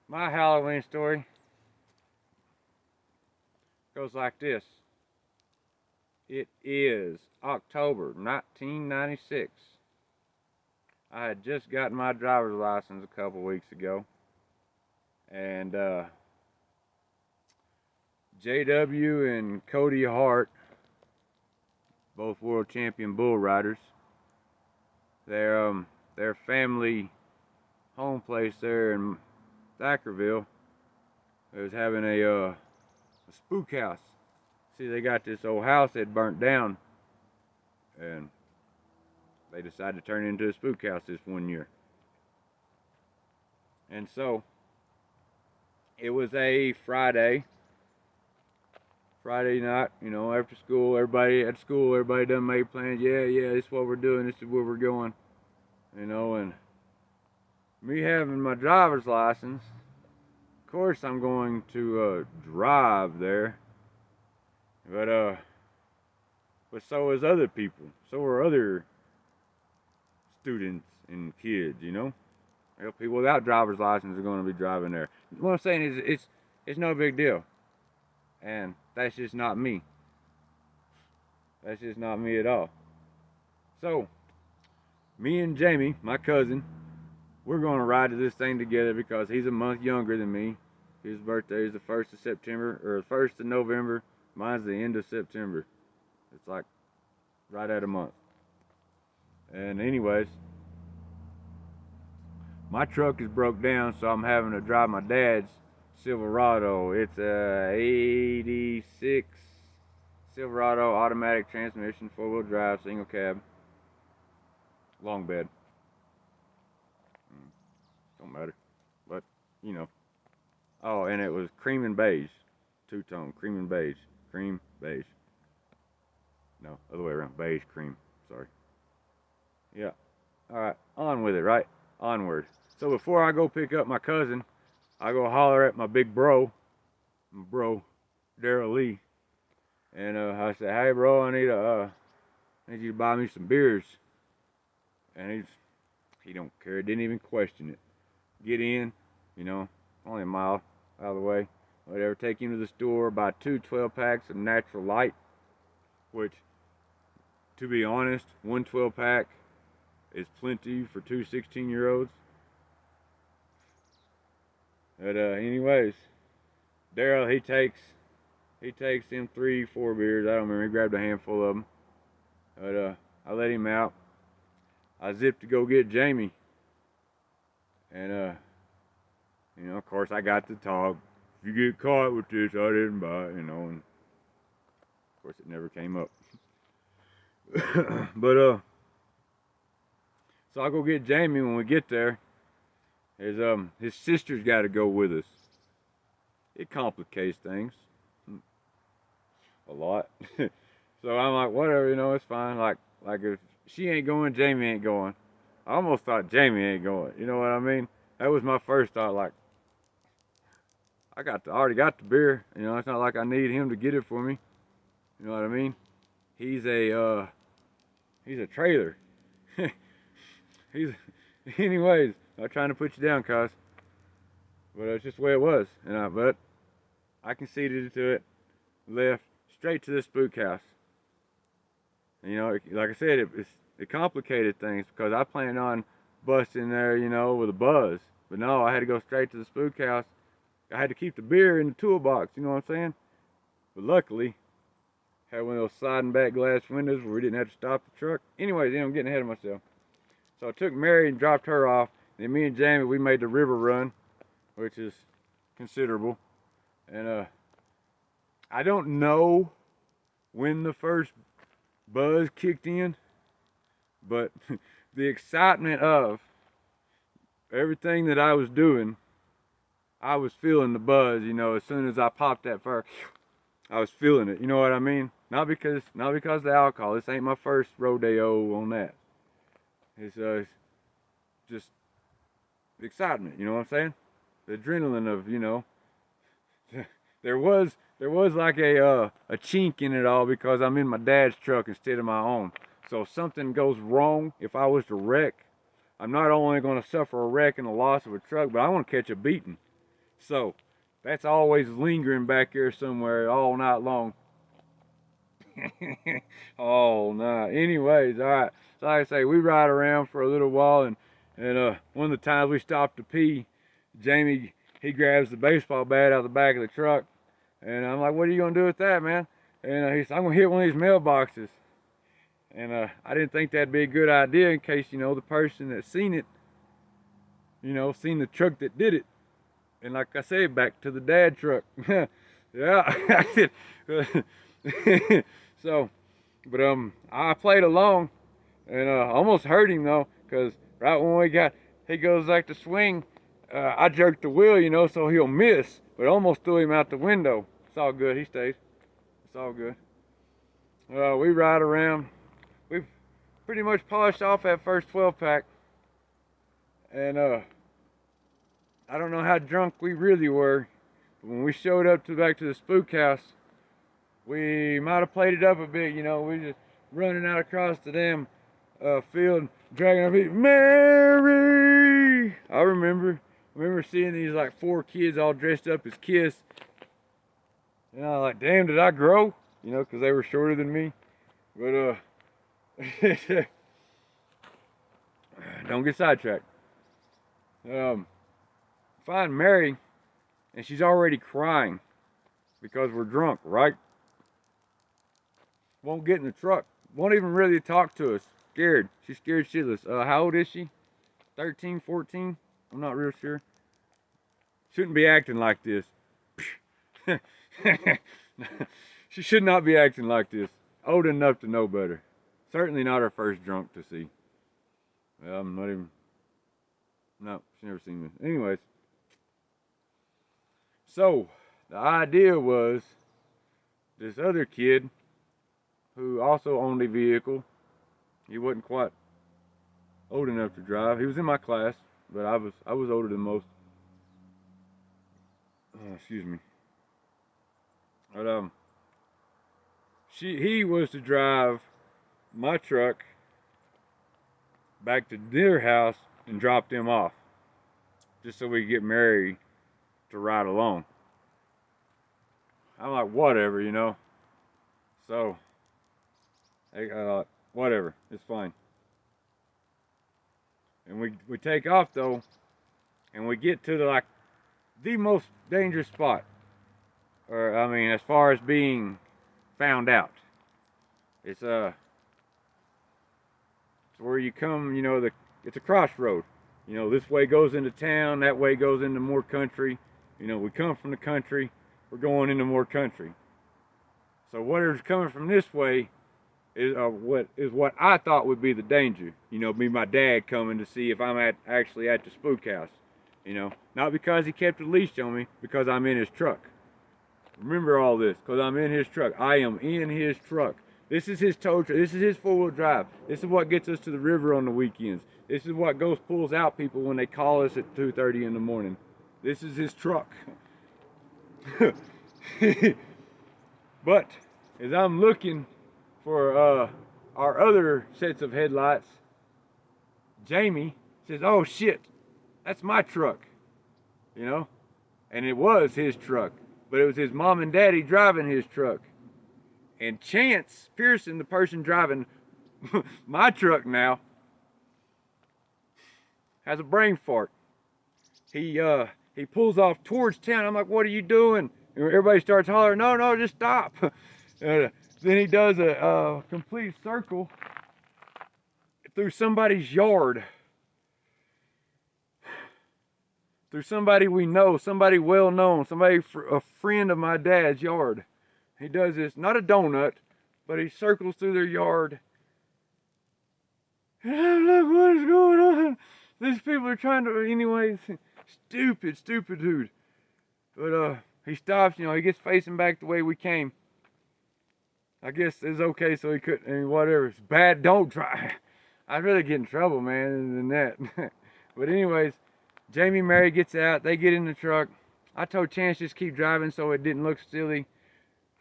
My Halloween story goes like this. It is October 1996. I had just gotten my driver's license a couple weeks ago, and JW and Cody Hart, both world champion bull riders, their family home place there in Thackerville was having a spook house. See, they got this old house that burnt down, and they decided to turn it into a spook house this one year. And so it was a Friday night, after school, everybody at school, everybody done made plans. Yeah, this is what we're doing, this is where we're going, and me having my driver's license, of course I'm going to drive there, but so is other people, so are other students and kids. People without driver's license are going to be driving there. What I'm saying is, it's no big deal, and that's just not me. That's just not me at all. So, me and Jamie, my cousin, we're going to ride to this thing together because he's a month younger than me. His birthday is the 1st of September, or the 1st of November. Mine's the end of September. It's like right at a month. And anyways, my truck is broke down, so I'm having to drive my dad's Silverado. It's a 86 Silverado automatic transmission, 4-wheel drive, single cab, long bed. Don't matter, but you know. Oh, and it was cream and beige, two-tone, cream and beige, cream beige. No, other way around, beige cream. Sorry. Yeah. All right, on with it, right? Onward. So before I go pick up my cousin, I go holler at my big bro, Daryl Lee, and I say, "Hey, bro, I need you to buy me some beers." And he don't care, didn't even question it. Get in, only a mile out of the way. Whatever, take him to the store, buy two 12-packs of Natural Light, which, to be honest, one 12-pack is plenty for two 16-year-olds. But anyways, Daryl, he takes them 3, 4 beers. I don't remember. He grabbed a handful of them. But I let him out. I zipped to go get Jamie, and of course, I got to talk. If you get caught with this, I didn't buy it, and of course, it never came up. But so I go get Jamie. When we get there, his sister's got to go with us. It complicates things a lot. So I'm like, whatever, it's fine. Like if she ain't going, Jamie ain't going. I almost thought Jamie ain't going. You know what I mean? That was my first thought. Like, I already got the beer. It's not like I need him to get it for me. You know what I mean? He's a trailer. he's anyways. Not trying to put you down, cuz, but it's just the way it was. But I conceded to it. Left straight to the spook house. Like I said, it complicated things because I planned on busting there, with a buzz. But no, I had to go straight to the spook house. I had to keep the beer in the toolbox, you know what I'm saying? But luckily, had one of those sliding back glass windows where we didn't have to stop the truck. Anyways, I'm getting ahead of myself. So I took Mary and dropped her off. Then me and Jamie, we made the river run, which is considerable. And I don't know when the first buzz kicked in, but the excitement of everything that I was doing, I was feeling the buzz, as soon as I popped that fire, I was feeling it, you know what I mean? Not because of the alcohol. This ain't my first rodeo on that. It's just the excitement, you know what I'm saying? The adrenaline of, there was like a chink in it all because I'm in my dad's truck instead of my own. So if something goes wrong, if I was to wreck, I'm not only going to suffer a wreck and the loss of a truck, but I want to catch a beating. So that's always lingering back here somewhere all night long. All night. Anyways, all right. So like I say, we ride around for a little while, and one of the times we stopped to pee, Jamie, he grabs the baseball bat out of the back of the truck, and I'm like, "What are you gonna do with that, man?" And he said, "I'm gonna hit one of these mailboxes." And I didn't think that'd be a good idea in case, you know, the person that seen it, you know, seen the truck that did it. And like I said, back to the dad truck. Yeah. So, but I played along, and almost hurt him though, cause right when he goes like to swing, I jerked the wheel, you know, so he'll miss, but almost threw him out the window. It's all good. He stays. It's all good. We ride around. We've pretty much polished off that first 12 pack, and I don't know how drunk we really were. But when we showed up back to the spook house, we might have played it up a bit, you know. We just running out across the damn field, dragging our feet. Mary! I remember seeing these like 4 kids all dressed up as Kiss. And I was like, damn, did I grow? You know, because they were shorter than me. But, don't get sidetracked. Find Mary, and she's already crying because we're drunk, right? Won't get in the truck. Won't even really talk to us. Scared. She's scared shitless. How old is she? 13, 14? I'm not real sure. Shouldn't be acting like this. She should not be acting like this. Old enough to know better. Certainly not her first drunk to see. Well, I'm not even... No, she's never seen me. Anyways. So, the idea was this other kid who also owned a vehicle. He wasn't quite old enough to drive. He was in my class, but I was older than most. Excuse me. But he was to drive my truck back to their house and drop them off, just so we could get Mary to ride along. I'm like, whatever, you know. So, whatever, it's fine. And we take off though, and we get to the most dangerous spot, or I mean, as far as being found out. It's it's where you come, you know, it's a crossroad. You know, this way goes into town, that way goes into more country. You know, we come from the country, we're going into more country. So whatever's coming from this way is what I thought would be the danger. You know, be my dad coming to see if I'm actually at the spook house. You know, not because he kept a leash on me, because I'm in his truck. Remember all this, because I'm in his truck. I am in his truck. This is his tow truck. This is his 4-wheel drive. This is what gets us to the river on the weekends. This is what pulls out people when they call us at 2:30 in the morning. This is his truck. But as I'm looking for our other sets of headlights, Jamie says, "Oh shit, that's my truck." You know, and it was his truck, but it was his mom and daddy driving his truck. And Chance Pearson, the person driving my truck now, has a brain fart. He pulls off towards town. I'm like, "What are you doing?" And everybody starts hollering, "No, no, just stop." Then he does a complete circle through somebody's yard. Through somebody we know, somebody well known, a friend of my dad's yard. He does this, not a donut, but he circles through their yard. And I'm like, what is going on? These people are trying to, anyways, stupid dude. But he stops, you know, he gets facing back the way we came. I guess it's okay, so he couldn't, I mean, whatever. It's bad, don't drive. I'd rather get in trouble, man, than that. But anyways, Jamie and Mary gets out, they get in the truck. I told Chance just keep driving so it didn't look silly.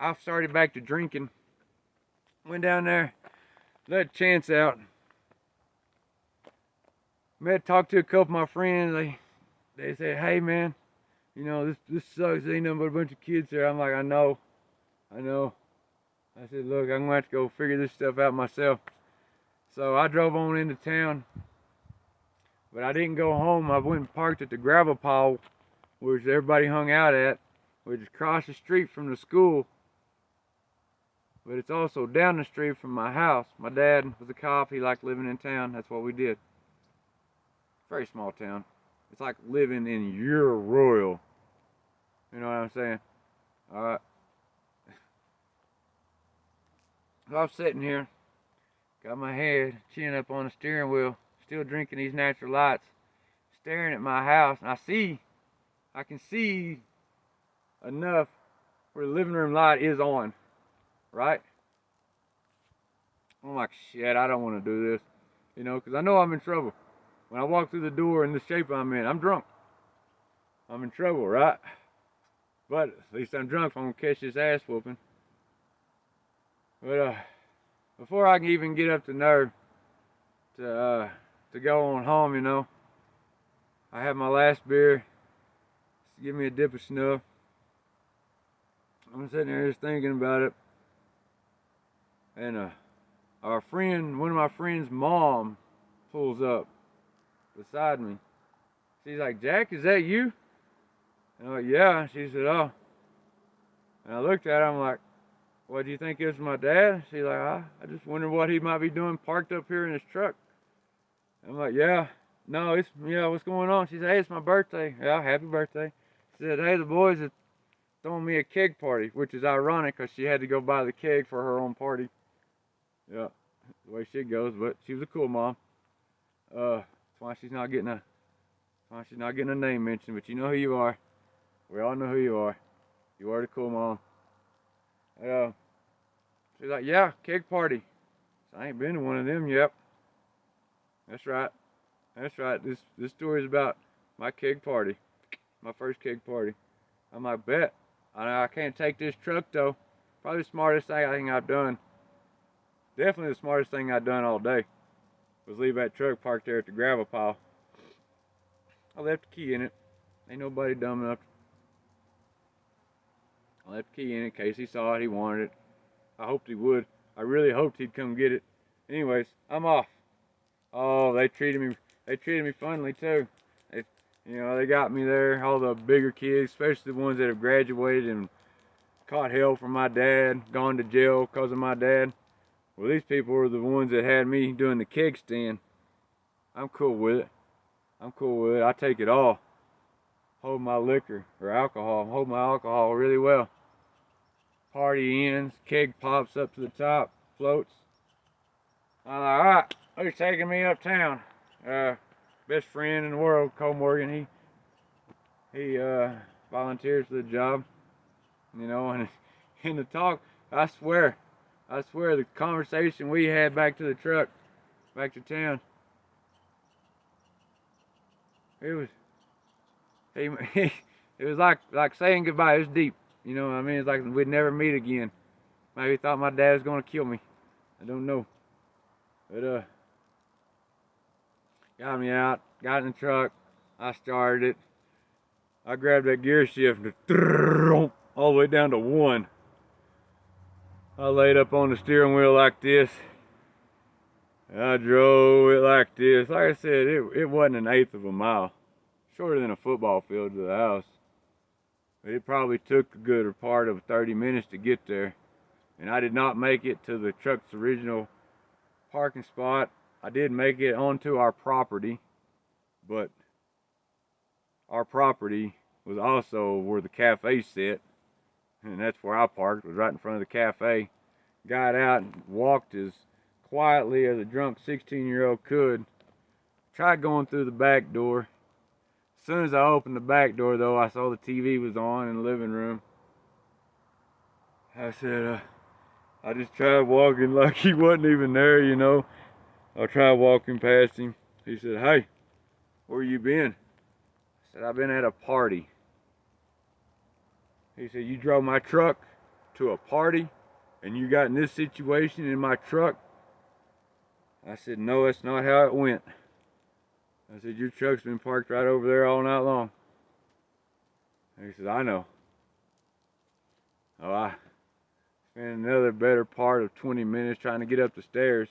I started back to drinking. Went down there, let Chance out. Talked to a couple of my friends. They said, "Hey man, You know, this sucks. Ain't nothing but a bunch of kids here. I'm like, I know. I know. I said, look, I'm gonna have to go figure this stuff out myself. So I drove on into town, but I didn't go home. I went and parked at the gravel pile, which everybody hung out at, which is across the street from the school. But it's also down the street from my house. My dad was a cop. He liked living in town. That's what we did. Very small town. It's like living in your Royal. You know what I'm saying? Alright. So I'm sitting here, got my head, chin up on the steering wheel, still drinking these natural lights, staring at my house, and I can see enough where the living room light is on, right? I'm like, shit, I don't want to do this, you know, because I know I'm in trouble. When I walk through the door in the shape I'm in, I'm drunk. I'm in trouble, right? But at least I'm drunk, I'm going to catch this ass whooping. But before I can even get up the nerve to go on home, you know, I had my last beer. Give me a dip of snuff. I'm sitting there just thinking about it. And our friend, one of my friend's mom, pulls up beside me. She's like, Jack, is that you? And I'm like, yeah. She said, oh. And I looked at her, I'm like, what do you think is my dad? She's like, I just wonder what he might be doing parked up here in his truck. I'm like, yeah. No, yeah, what's going on? She said, hey, it's my birthday. Yeah, happy birthday. She said, hey, the boys are throwing me a keg party, which is ironic because she had to go buy the keg for her own party. Yeah, the way shit goes, but she was a cool mom. That's why she's not getting a name mentioned, but you know who you are. We all know who you are. You are the cool mom. She's like, yeah, keg party. So I ain't been to one of them yet. That's right. That's right. This story is about my keg party. My first keg party. I'm like, bet. I can't take this truck though. Probably the smartest thing I've done. Definitely the smartest thing I've done all day was leave that truck parked there at the gravel pile. I left the key in it. Ain't nobody dumb enough. I left the key in it in case he saw it, he wanted it. I hoped he would. I really hoped he'd come get it. Anyways, I'm off. Oh, they treated me funnily too. They got me there. All the bigger kids, especially the ones that have graduated and caught hell from my dad, gone to jail because of my dad. Well, these people were the ones that had me doing the keg stand. I'm cool with it. I'm cool with it. I take it all. Hold my liquor or alcohol. Hold my alcohol really well. Party ends. Keg pops up to the top. Floats. I'm like, alright, who's taking me uptown? Best friend in the world, Cole Morgan. He volunteers for the job. You know, and in the talk, I swear, the conversation we had back to the truck, back to town, it was, it was like saying goodbye. It was deep. You know what I mean? It's like we'd never meet again. Maybe he thought my dad was gonna kill me. I don't know. But got me out, got in the truck, I started it. I grabbed that gear shift all the way down to 1. I laid up on the steering wheel like this. I drove it like this. Like I said, it wasn't an eighth of a mile. Shorter than a football field to the house. But it probably took a good part of 30 minutes to get there. And I did not make it to the truck's original parking spot. I did make it onto our property, but our property was also where the cafe sit, and that's where I parked, was right in front of the cafe. Got out and walked as quietly as a drunk 16-year-old could. Tried going through the back door. As soon as I opened the back door, though, I saw the TV was on in the living room. I said, I just tried walking like he wasn't even there, you know. I tried walking past him. He said, hey, where you been? I said, I've been at a party. He said, you drove my truck to a party and you got in this situation in my truck? I said, no, that's not how it went. I said, your truck's been parked right over there all night long. He says, I know. Oh, I spent another better part of 20 minutes trying to get up the stairs,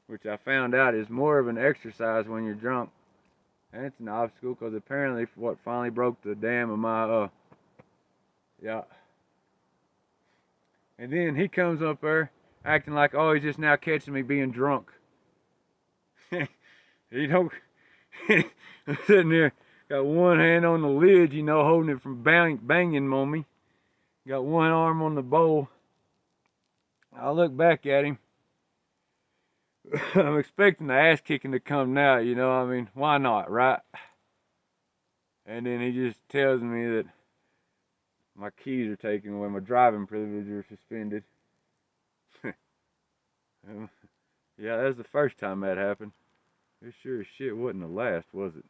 which I found out is more of an exercise when you're drunk. And it's an obstacle because apparently what finally broke the dam of my, yeah. And then he comes up there acting like, oh, he's just now catching me being drunk. You know, I'm sitting there, got one hand on the lid, you know, holding it from banging on me. Got one arm on the bowl. I look back at him. I'm expecting the ass kicking to come now, you know, I mean, why not, right? And then he just tells me that my keys are taken away, my driving privileges are suspended. Yeah, that was the first time that happened. It sure as shit wasn't the last, was it?